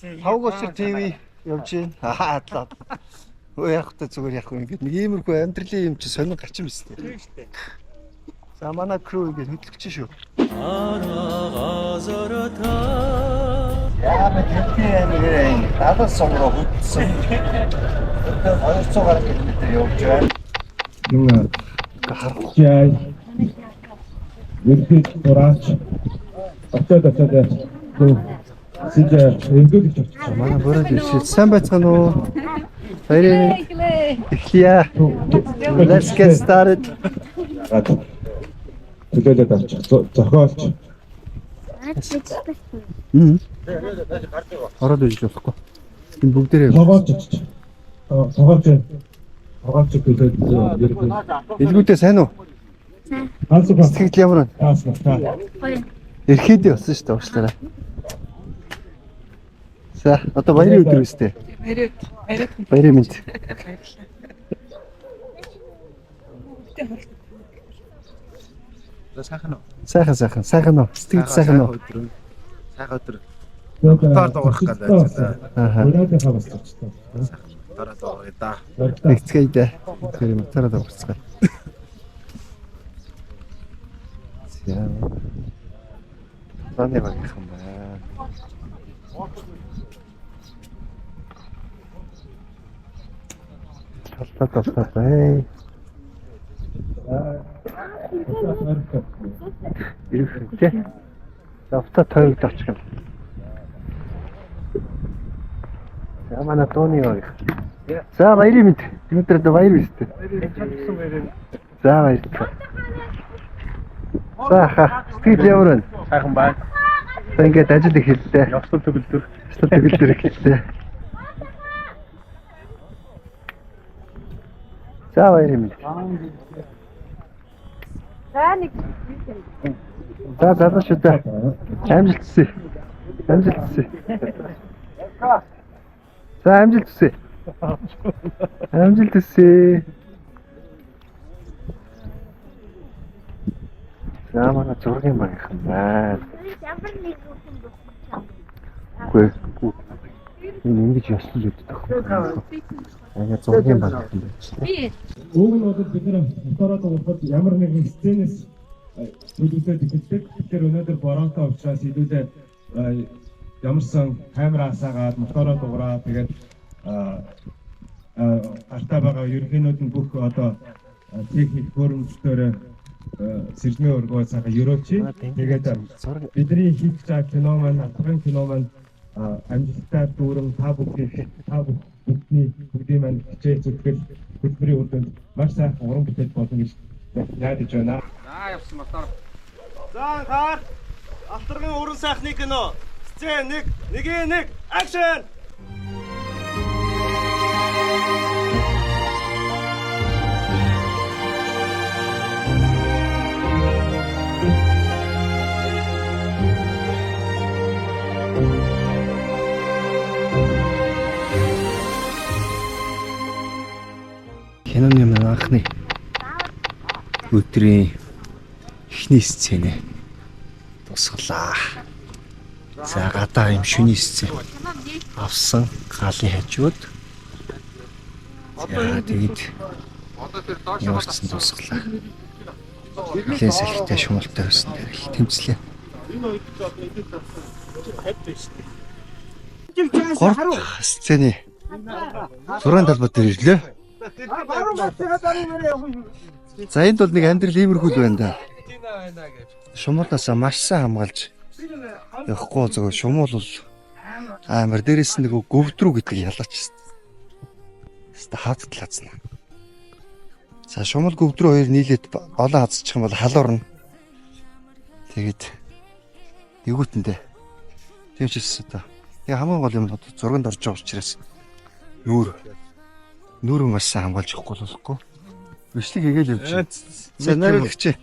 5 болцор ТV явж гин. Атлаа. Өө яг та зүгээр яг ингэ нэг иймэрхүү амьдралын юм чи сонир гарч юм шүү дээ. Тийм шүү дээ. За манай crew ингэ хөдөлгөж шүү. Яа мэтээ надад сумруу хөдсөн. 200 гаруй км явж байна. Юу харах. Яа. Ерхий дураач. Очоод Сидэ эндүүд ч очсон. Манай бүрээд ирсэн. Сайн байцгаана уу? Баярын эхлэе. Let's get started. Төлөөлөд авчих. Зохиолч. Ороод иж болохгүй. Энэ бүгдээрээ тоглож очиж. Тоглож төлөөд ерөнхий. Илгүүтээ сайн уу? Сайн. Сэтгэл ямар байна? Гоё. Эрхээдээ болсон шүү дээ уучлаарай. За одоо баярын өдөр үстэй. Баярын мэнд. Сайхан уу? Сайхан уу? Сэтгэл сайхан уу? Сайхан өдөр. Таар дуурах гэдэг ажиллаа. Өнөөдөр хаваас очсон. Дараа дууръя да. Нэгцгээе дээ. Тэр юм дараа дуурцгаа. Яа. Таны баг юм байна. Талтай. Ирэх. Завта тойлд очих юм. За манай тооны яг. За баярын мэд. Өнөөдөр баяр үстэй. За баяр. За сэтгэл ямар вэ? Сайхан байна. Ингээд ажил их хэллээ. Явцлал төгөлдөр ихтэй. За баярын мэд. За шүү дээ. Амжилт хүсье. За амжилт хүсье. За манай зургийн баг юм байна. Үгүй. Энэ ингэж яслал өгдөг. Ага зургийн баг юм байна. Уг нь бол бид нэр мотороо дуурахад ямар нэгэн сценээс төлөвлөд ихэлдэг. Тэгэхээр өнөөдөр боронтой учраас илүүтэй ямарсан камераас агаад мотороо дуураа тэгээд артаа байгаа ерөнхийнүүд нь бүх одоо техник хөрөмжлөөр сэржмийн өргөө цаага ерөөчи. Тэгээд бидний хийж байгаа кино маань атгын кино маань амжилттай дүүрэн та бүгдний маань хичээл зүтгэл хөтөлбөрийн үр дүнд маш сайхан уран бүтээл болно гэж найдаж байна. За явсан мотор. За анхаар алдаргын уран сайхны кино. Сцен 1 акшн. Киноны анхны өдрийн эхний сценэ тусглаа. За гадаа юм шүний сцен авсан галын хажууд. За тэгээд явуулсан тусглаа. Нэлээд салхитай шумалтай байсан дээр тэмцлээ. Гол сцены зургийн талбай дээр ирлээ. За энд бол нэг амьдрал иймэрхүүл байна да. Шумуулаас маш сайн хамгаалж явахгүй зөв шумуул бол амар дээрээс нэг гөвдрүү гэдэг ялаач. Хэвээ хаацтлаацна. За шумуул гөвдрүү хоёр нийлээд олон хазчих юм бол халуурна. Тэгээд эвгүүтэндээ. Тийм ч гэсэн одоо. Яг хамгийн гол юм нь зурганд орж байгаа учраас нүүр маш сайн хамгаалж явахгүй болохгүй. Бичлэг хийгээл явж байна. Сценариогч тий.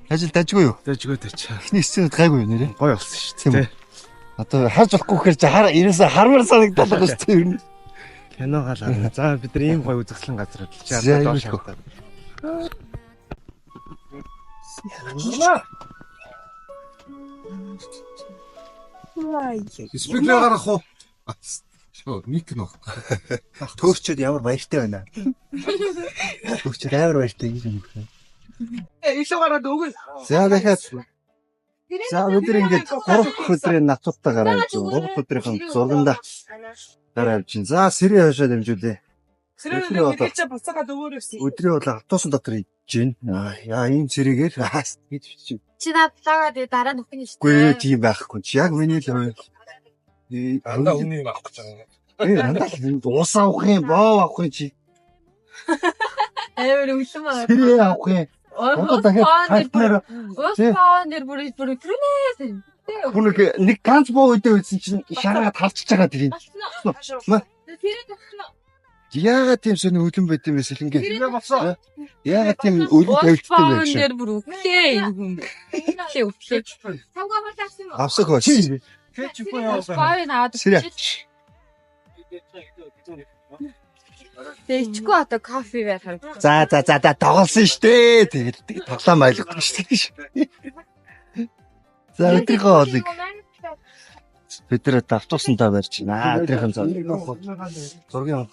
Ажил дажгүй юу? Дажгүй. Эхний сценад гайгүй нэрээ. Гоё болсон шүү дээ. Одоо харж болохгүй гэхээр ерөөсө хармаар санагдаад байгаа шүү дээ ер нь. Кино галаа. За бид нар ийм гоё үзэсгэлэн газар болж чад доош хавтаа. Спикер гарах уу? Мик нөх. Төөрчөд ямар баяртай байна. Төөрчөд амар баяртай юм. Илүү гараад өгөө. За дахиад. За өдөр ингээд 3 өдрийн нацуудаа гараа явж байна. 3 өдрийн зурганда гараа явж байна. За сэрээ хашаа дамжуулъя. Сэрээ хэлж буцаагаад өгөөрөөс. Өдрийн бол автобусын дотор иж байна. Яа ийм сэрээгээр гэж бичив. Чи надад дараа нөхөн нь шүү Үгүй тийм байхгүй. Яг миний л байв. Андаа үнийг авах гэж байгаа. Андаа уус авах юм, боо авах юм чи. амар үлэм аа. Сэрээ авах юм. Одоо дахиад тайлбар. Уусаа нэр бүр түрнээс. Хүнэг нэг ганц боо үдээ үйсэн чинь шараад халчиж байгаа тэрийг. Тэрээ тавьчихна. Яагаад тийм сони үлэн байт юм бэ сэлэнгээ? Яагаад тийм үлэн тавьдсан юм бэ? Нэр бүр өглөө энэ хүн. Өглөө. Тавгаа болчихсон юм. Авсах хоош. Бай наад. Тэчгүй одоо кофе байх харагдав. За тоглосон штэ. Тэгээд тоглоом байлгах штэ. За өдрийнхөө хоолыг бид нэр автобусандаа барьж байна. Өдрийнхэн зургийн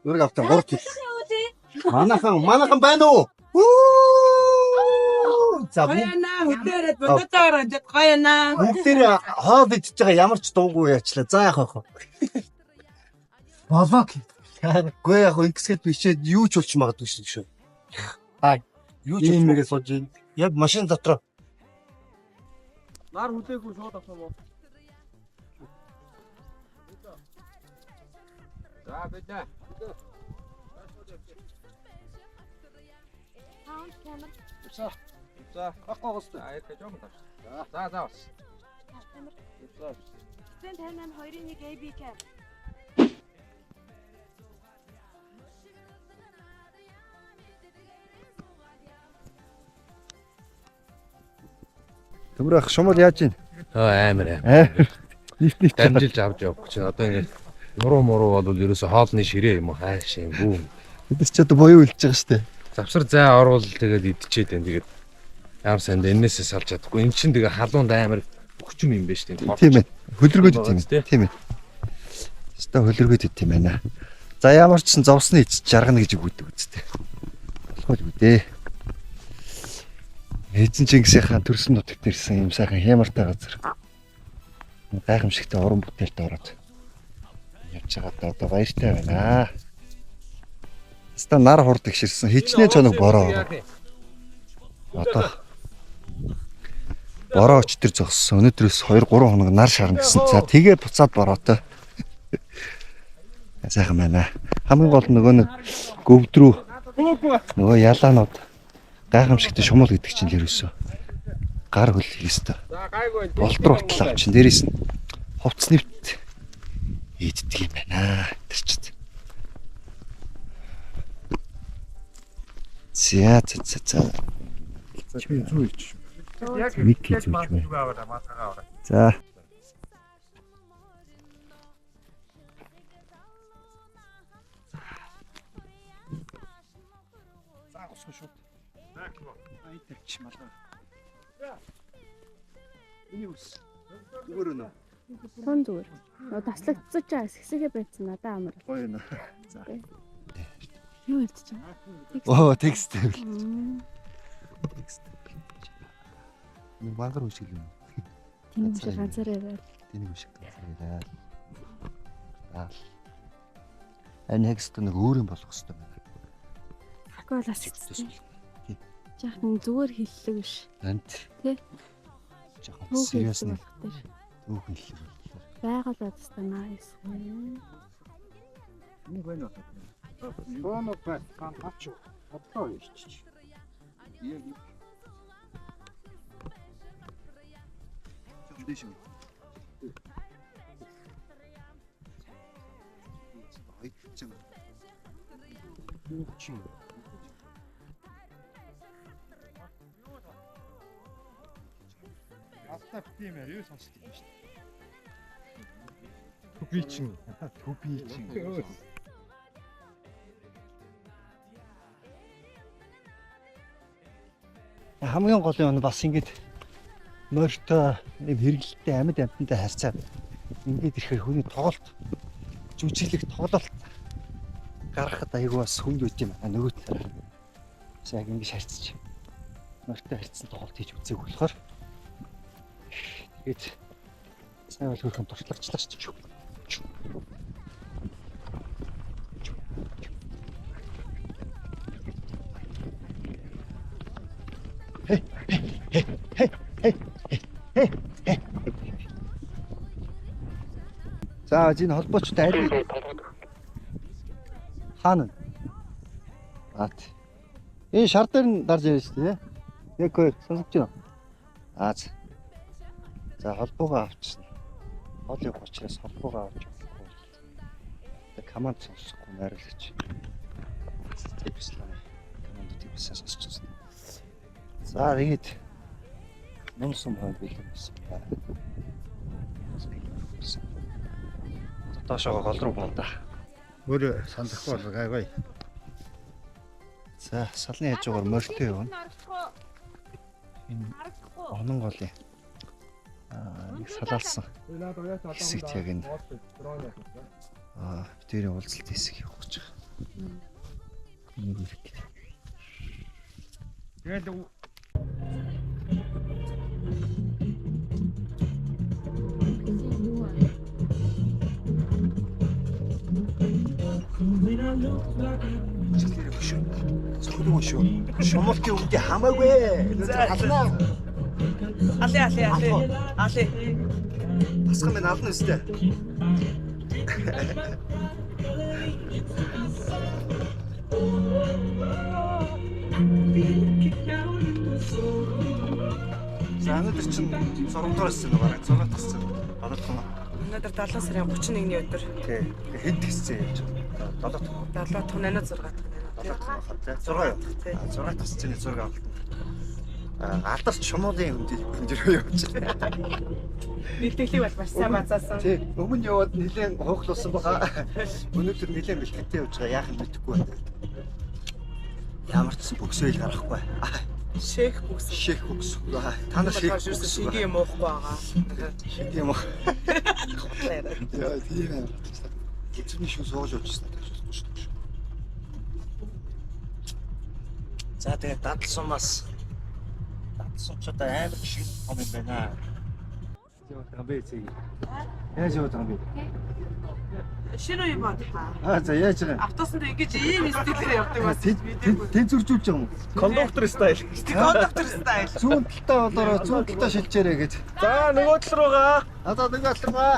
зураг автаа 3 кг. Манахан байна уу? За Гаяна хөтөрөд бодотоор дэт гаяна. бүгдээр хоол идчихэж байгаа ямар ч дуугүй яачлаа. За яах вэ? Болоо. Гүй яг ингэсгэд бичээд юу ч болж магадгүй шүү. Юу ч юмгээ сууж ийн. Яг машин дотор. Нар хүлээгүй шууд авсан боо. За бэдэ. За гогоос. Аа яа жоо мташ. За. Тэн танаа 2-1 ABK. Төмрөх шумал яаж ийн? Амар. Нийт Дамжилж авч явах гэж. Одоо ингэ нуруу бол ерөөсө хоолны ширээ юм уу хайш юм бүү. бид ч одоо боёо үлдэж байгаа штэ. Завсар зай оруул тэгээд идчихэд байна. Тэгээд ямар санд энээсээ салж чадахгүй. Энд чинь тэгээ халуунд амар өгчм юм байна штэ. Тийм ээ. Хөлргөөд ит тийм ээ. Өстө хөлргөөд ит юм байна. За ямар ч сан зовсны ич жаргана гэж үгүйдэг үстэй. Болохгүй үү дээ. Эзэн Чингисийн төрсөн нутагт ирсэн юм сайхан хямартай газар. Гайхамшигтай уран бүтээлд ороод явж байгаа одоо баяртай байна. Ста нар хурдаг ширсэн хичнээн чоног бороо. Одоо бороо өчтөр зогссон. Өнөөдрөөс 2-3 хоног нар шарна гэсэн. За тэгээ буцаад бороотой. Сайхан байна. Хамгийн гол нөгөө нэг гөвдрүү нөгөө ялаанууд гайхамшигтай шумуул гэдэг чинь ерөөсөө гар хөл хийстэ. Болтор утал авчин дээрээс нь хувцс нэвт ийддэг юм байна. Тэр чинь. За. Чимээ зүү ич. Яг микки зүүж байна. За. Тон зүгээр. Таслагдсаж байгаа хэсэгээ байцсан надаа амар. Гоё нэ. За. Юу хэлж байгаа? Оо, текст. Нэг багар үсгэл юм. Тийм шиг ганцаараа байл. Тэнийг үсгэл ганцаараа. Next нэг өөр юм болох хэрэгтэй байна. Хаггүй бол асчихсан. Жаахан зүгээр хэллэг биш. Ант. Тэ. Жаахан serious нэг үг хэллэг. Байгаль бодстой nice. Нэг байна уу? Боноо бат ганцаач. Одлоо иччих. Яг дэшгүй. Астав тиймэр юу сонсдог юм шүү дээ. Төбичин. Хамгийн гол нь бас ингэж морьтой ийм хэрэглэлтэй амьд амьтантай харьцаад ингээд ирэхээр хүний тоглолт жүжиглэх тоглолт гаргахад айгүй бас хүнд үт юм аа нөгөө талаараа. Яг ингэж харьцаж морьтой харьцсан тоглолт хийж үзээг болохоор тэгээд сайн бол хөрхөн туршлагачлаа шүү. За энэ холбоочтой аль хаана? Энэ шар дээр нь дарж ярьж шүү дээ. Яг хоёр сонсогч байна. За холбоогоо авчихсан. Хол явах учраас холбоогоо авч болохгүй. Тэг команд сонсохгүй найруулагч. Тэвслээ. Команд тэвсээ сонсчихсон. За ингэж нэмсэн хойд бэлэн байсан. Доошоо гол руу бонда. Өөр санахгүй бол гайгүй. За салны хажуугаар морьтой явна. Энэ онон голын нэг салаалсан хэсэгт яг энэ битэрийн уулзалт хэсэг явах гэж байгаа. Нэг үрэг. Тэгээд зөвхөн шүү. Шумалтын үндэ хамаагүй. Халнаа. Али. Басхан минь ална өстэй. Санаад чинь соромдоос чинь бараг 6 тассан. Оногдсон. Өнөөдөр 7 сарын 31-ний өдөр. Тий. Хэд тассан явж байгаа. 7 дахь 8 6 дахь. 6 тасцны зураг авалт. Алдарч шумуулын хөндөр явж байгаа. Бэлтгэлийг бол маш сайн базаасан. Тий. Өмнө яваад нэлээд хоохлуулсан байгаа. Өнөөдөр нэлээд бэлтгэвтэй явж байгаа. Яах юм мэдэхгүй байна. Ямар ч бөксөөл гарахгүй. Шейх бүкс. Та нар шейх бүкс. Шингийн юм уухгүй байгаа. Шингийн юм уу? Яа, тийм ээ. Эцний шүү сууж явчихсан таашгүй шүү. За тэгээд дадалсумаас дадалсумчудаа амар шиг юм байна. Яваад байгаа бэ? Яаж яваад байгаа бэ? Шинэ юм байна. За яаж байгаа? Автобусанд ингэж ийм стилээр явдаг бас мэдээгүй. Тэнцвэржүүлж байгаа юм уу? Кондуктор стайл. Кондуктор стайл. Зүүн талдаа болоороо зүүн талдаа шилжээрэй гэж. За нөгөө тал руугаа. Одоо нөгөө тал руугаа.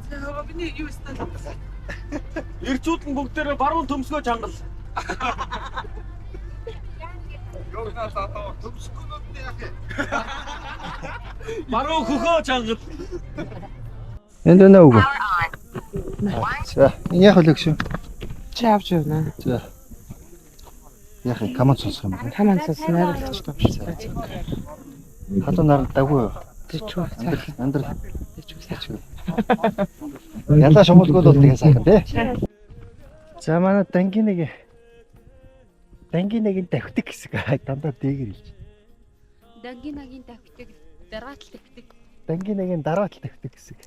За миний юу стайл. Ирцүүд нь бүгдээрээ баруун төмсгөө чангал. Баруун хөхөө чангал. Энд өнөө үгүй. За, яг л өгшөө. Чи авч явна. За. Яг команд сонсох юм байна. Команд сонсон найруулагч тавьчихсан. Хадуу наранд даггүй. Тэчүү. Андрал. Тэчүү. Ялаа шумуулгууд бол тэгээ сайхан тий. За манай дангийн тавьдаг хэсэг дандаа дээгэр илж. Дангийн тавьдаг, дараатал тавьдаг. Дангийн дараатал тавьдаг хэсэг.